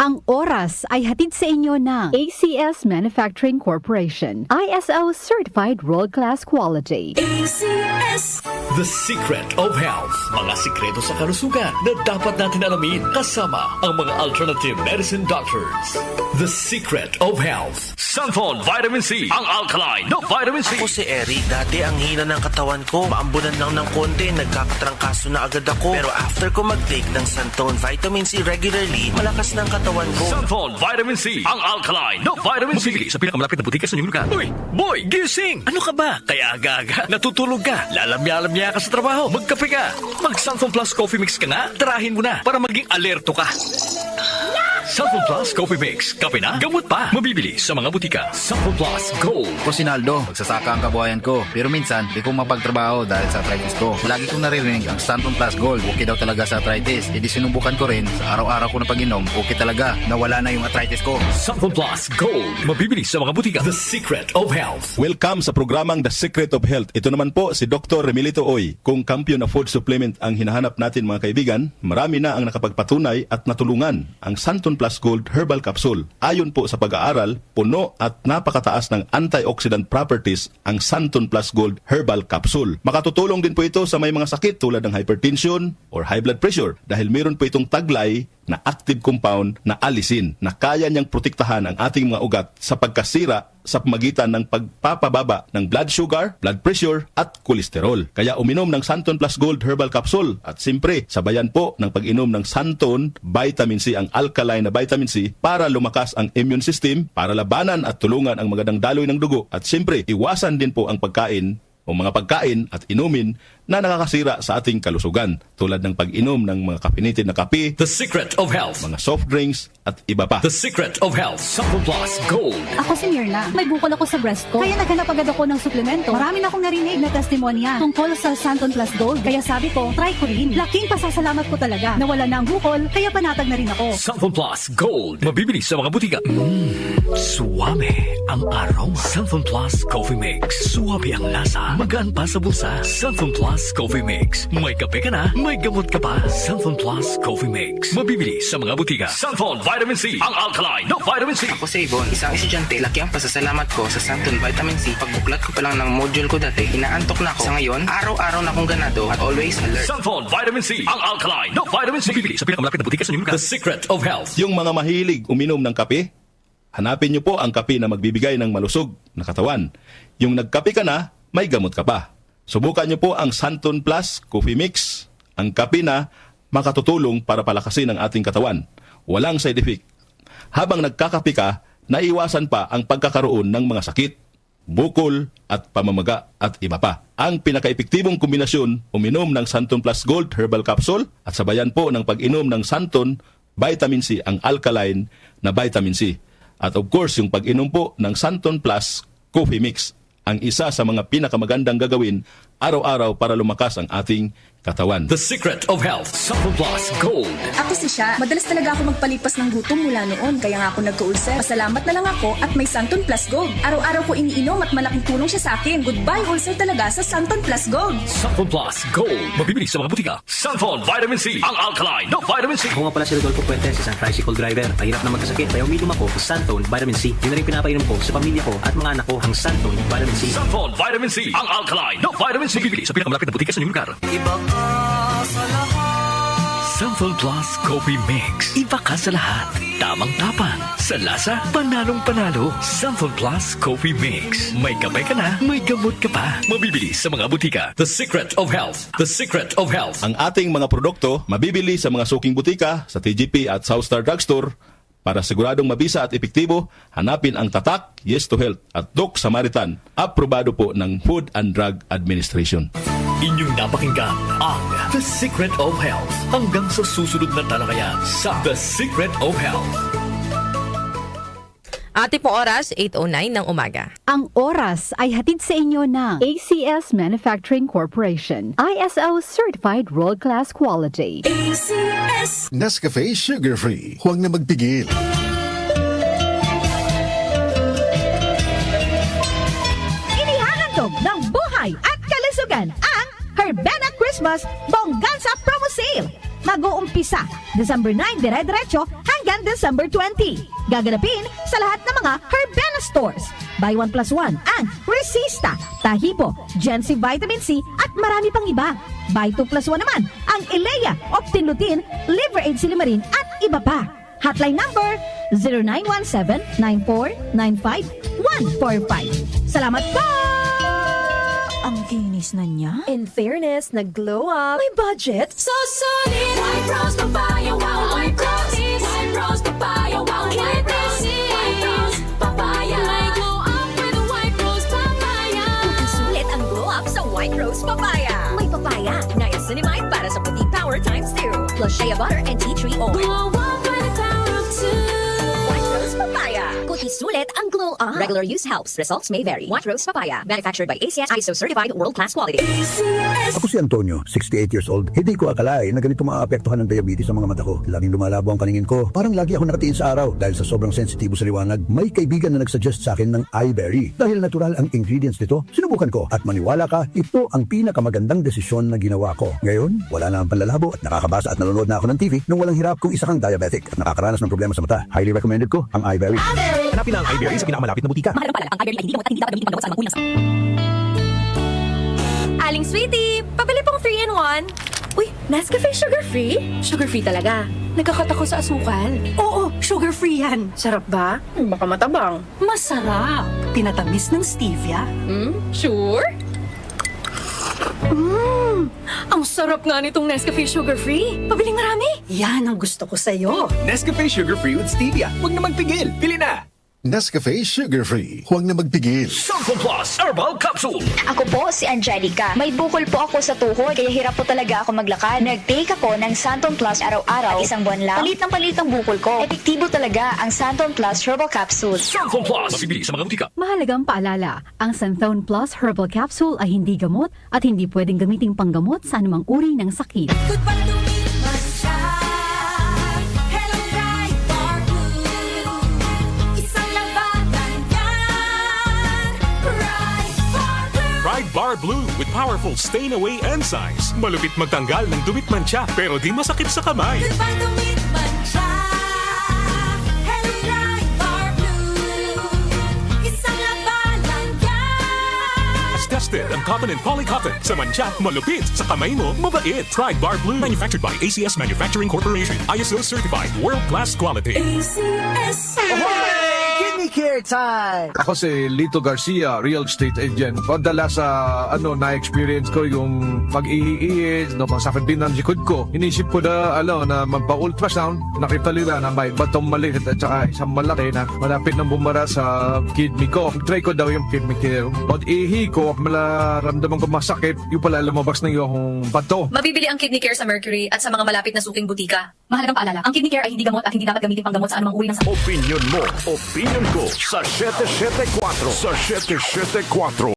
Ang oras ay hatid sa inyo ng ACS Manufacturing Corporation. ISO Certified World-Class Quality. ACS. The Secret of Health. Mga sikreto sa kalusugan na dapat natin alamin kasama ang mga alternative medicine doctors. The Secret of Health. Sunflon Vitamin C. Ang alkaline na vitamin C. Ako si Eric. Dati ang hina ng katawan ko. Maambunan lang ng konti. Nagkakatrangkaso na agad ako. Pero after ko mag-take ng Sunflon Vitamin C regularly, malakas ng katawan ko. Sunflon Vitamin C. Ang alkaline na vitamin C. Mabili sa pinakamalapit na butika sa inyong lugar. Uy, boy, gising! Ano ka ba? Kaya aga-aga, natutulog ka. Lalamya-lamya ka sa trabaho. Magkape ka. Mag-Sunflon Plus Coffee Mix ka nga. Tarahin mo na para maging alerto ka. Sunflon Plus Coffee Mix. Kape na, gamot pa. Mabibili sa mga butika. Sunflon Plus Gold. Ako si Naldo, magsasaka ang kabuhayan ko. Pero minsan, di ko mapagtrabaho dahil sa arthritis ko. Lagi kong naririnig ang Sunflon Plus Gold. Okay daw talaga sa arthritis. E di sinubukan ko rin. Sa araw-araw ko na pag-inom, okay talaga. Nawala na yung arthritis ko. Sunflon Plus Gold. Mabibili sa mga butika. The Secret of Health. Welcome sa programang The Secret of Health. Ito naman po si Dr. Remilito Oy. Kung kampiyon na food supplement ang hinahanap natin mga kaibigan, marami na ang nakapagpatunay at natulungan ang Sunflon Plus Gold Herbal Capsule. Ayon po sa pag-aaral, puno at napakataas ng antioxidant properties ang Sunflon Plus Gold Herbal Capsule. Makatutulong din po ito sa may mga sakit tulad ng hypertension or high blood pressure dahil meron po itong taglay na active compound na alisin na kaya niyang protektahan ang ating mga ugat sa pagkasira sa pamagitan ng pagpapababa ng blood sugar, blood pressure at kolesterol. Kaya uminom ng Sunflon Plus Gold Herbal Capsule at siyempre sabayan po ng pag-inom ng Sunflon Vitamin C, ang alkaline na vitamin C para lumakas ang immune system, para labanan at tulungan ang magandang daloy ng dugo at siyempre iwasan din po ang pagkain o mga pagkain at inumin na nakakasira sa ating kalusugan tulad ng pag-inom ng mga caffeinated na kape, The Secret of Health. mga soft drinks at iba pa. The Secret of Health. Sunflon Plus Gold. Ako si Mirna. May bukol ako sa breast ko. Kaya naghanap agad ako ng suplemento. Marami na akong narinig na testimonya tungkol sa Sunflon Plus Gold. Kaya sabi ko, try ko rin. Laking pasasalamat ko talaga. Nawala na ang bukol, kaya panatag na rin ako. Sunflon Plus Gold. Mabibili sa mga butika. Suwame ang aroma. Sunflon Plus Coffee Mix. Suwabe ang lasa. Magaan pa sa bulsa. Sunflon Plus Coffee Mix. May kape ka na, may gamot ka pa. Sunflon Plus Coffee Mix. Mabibili sa mga butika. Sunflon Vitamin C. Ang alkaline na vitamin C. Ako si Ibon, isang estudyante. Laki ang pasasalamat ko sa Sunflon Vitamin C. Pagbuklat ko pa lang ng module ko dati, inaantok na ako. Sa ngayon, araw-araw na akong ganado at always alert. Sunflon Vitamin C. Ang alkaline na vitamin C. Mabibili sa pinakamalapit na butika sa inyong lugar. The Secret of Health. Yung mga mahilig uminom ng kape, hanapin niyo po ang kape na magbibigay ng malusog na katawan. Yung nagkape ka na, may gamot ka pa. Subukan niyo po ang Sunflon Plus Coffee Mix, ang kape na makatutulong para palakasin ang ating katawan. Walang side effect. Habang nagkakape ka, naiwasan pa ang pagkakaroon ng mga sakit, bukol at pamamaga at iba pa. Ang pinaka-epektibong kombinasyon, uminom ng Sunflon Plus Gold Herbal Capsule at sabayan po ng pag-inom ng Sunflon Vitamin C, ang alkaline na vitamin C. At of course, yung pag-inom po ng Sunflon Plus Coffee Mix, ang isa sa mga pinakamagandang gagawin araw-araw para lumakas ang ating katawan. The Secret of Health. Sunflon Plus Gold. Ako si Sha. Madalas talaga ako magpalipas ng gutom mula noon. Kaya nga ako nagka-ulcer. Pasalamat na lang ako at may Sunflon Plus Gold. Araw-araw ko iniinom at malaking tulong siya sa akin. Goodbye ulcer talaga sa Sunflon Plus Gold. Sunflon Plus Gold. Mabibili sa mga butika. Sunflon Vitamin C. Ang alkaline na vitamin C. Ako nga pala si Rodolfo Puentes, isang tricycle driver. Mahirap na magkasakit, kaya uminom ako sa Sunflon Vitamin C. Yun na rin pinapainom ko sa pamilya ko at mga anak ko ang Sunflon Vitamin C. Sunflon Vitamin C. Ang alkaline na vitamin C. Mabibili sa pinakamalapit na butika sa inyong lugar. Iba ka sa lahat. Sunflon Plus Coffee Mix. Iba ka sa lahat. Tamang-tapang. Sa lasa, panalong-panalo. Sunflon Plus Coffee Mix. May kape ka na, may gamot ka pa. Mabibili sa mga butika. The Secret of Health. The Secret of Health. Ang ating mga produkto mabibili sa mga suking butika, sa TGP at Southstar Drugstore. Para siguradong mabisa at epektibo, hanapin ang Tatak, Yes to Health at Doc Samaritan. Aprobado po ng Food and Drug Administration. Inyong napakinggan ang The Secret of Health. Hanggang sa susunod na talakayan sa The Secret of Health. Ate po oras, 8:09 ng umaga. Ang oras ay hatid sa inyo ng ACS Manufacturing Corporation. ISO Certified World-Class Quality. ACS. Nescafe Sugar Free. Huwag na magpigil. Inihahandog ng buhay at kalusugan ang Herbena Christmas Bongganza Promo Sale. Mag-uumpisa December 9, dire-diretso hanggang hanggang December 20. Gaganapin sa lahat ng mga Herbena stores. Buy 1 plus 1 ang Resista, Tahibo, Gensi Vitamin C at marami pang iba. Buy 2 plus 1 naman ang Ilea, Optin-Lutein, Liver Aid Silimarin at iba pa. Hotline number 0917-9495-145. Salamat po! Ang kinis na niya. In fairness, nag-glow up. May budget? So solid, White Rose Papaya, wow, White Rose. White Rose Papaya, wow, White Rose. White Rose Papaya. May glow up with White Rose Papaya. Sulit ang glow up sa White Rose Papaya. May papaya, niacinamide para sa puti power times 2. Plus shea butter and tea tree oil. Glow up with the power of 2. White Rose Papaya. Kuti sulit ang glow up. Regular use helps. Results may vary. White Rose Papaya. Manufactured by ACS ISO certified world-class quality. Ako si Antonio, 68 years old. Hindi ko akalain na ganito maaapektuhan ng diabetes sa mga mata ko. Laging lumalabo ang paningin ko. Parang lagi ako nakatiin sa araw. Dahil sa sobrang sensitibo sa liwanag, may kaibigan na nagsuggest sa akin ng iBerry. Dahil natural ang ingredients nito, sinubukan ko. At maniwala ka, ito ang pinakamagandang desisyon na ginawa ko. Ngayon, wala na ang panlalabo at nakakabasa at nanonood na ako ng TV nung walang hirap kung isa kang diabetic at nakakaranas ng problema sa mata. Highly recommended ko ang iBerry. Hanapin ang iBerry sa pinakamalapit na butika. Mahalagang paalala, ang iBerry ay hindi gamot at hindi dapat gamitin panggamot sa anumang unang Aling Sweetie, pabili pong 3-in-1. Uy, Nescafe sugar-free? Sugar-free talaga. Nagkakot ako sa asukal. Oo, sugar-free yan. Sarap ba? Baka matabang. Masarap. Pinatamis ng stevia. Sure? Ang sarap nga nitong Nescafe sugar-free. Pabiling marami. Yan ang gusto ko sa'yo. Nescafe Sugar Free with Stevia. Huwag na magpigil. Pili na! Nescafe Sugar Free. Huwag na magpigil. Santon Plus Herbal Capsule. Ako po si Angelica. May bukol po ako sa tuhod, kaya hirap po talaga ako maglakad. Nag-take ako ng Santon Plus araw-araw at isang buwan lang. Palit ng bukol ko. Epektibo talaga ang Santon Plus Herbal Capsule. Santon Plus. Mabibili sa mga butika. Mahalagang paalala, ang Santhone Plus Herbal Capsule ay hindi gamot at hindi pwedeng gamiting panggamot sa anumang uri ng sakit. Goodbye to me, Masya. Hello, Bright Bar Blue. Isang labanan yan. Bright Bar Blue. Pride Bar Blue with powerful stain-away enzymes. Malupit magtanggal ng dumit mancha pero di masakit sa kamay. Goodbye to me, Masya. Hello, Bright Bar Blue. Isang labanan yan. As tested ang cotton and polycotton. Sa mancha, malupit. Sa kamay mo, mabait. Pride Bar Blue. Manufactured by ACS Manufacturing Corporation. ISO certified. World-class quality. ACS. Kidney Care Time! Ako si Lito Garcia, real estate agent. Padala sa na-experience ko yung pag-iiis, masakit din ang likod ko. Inisip ko na, na magpa-ultrasound. Nakita nila na may batong maliit at saka isang malaki na malapit na bumara sa kidney ko. Try ko daw yung kidney care. Pag-ihi ko, malaramdaman ko masakit, yung pala lumabas na yung bato. Mabibili ang Kidney Care sa Mercury at sa mga malapit na suking butika. Mahalagang paalala, ang Kidney Care ay hindi gamot at hindi dapat gamitin panggamot sa anumang uri ng sakit. Opinion mo, opinion ko sa 774. Sa 774.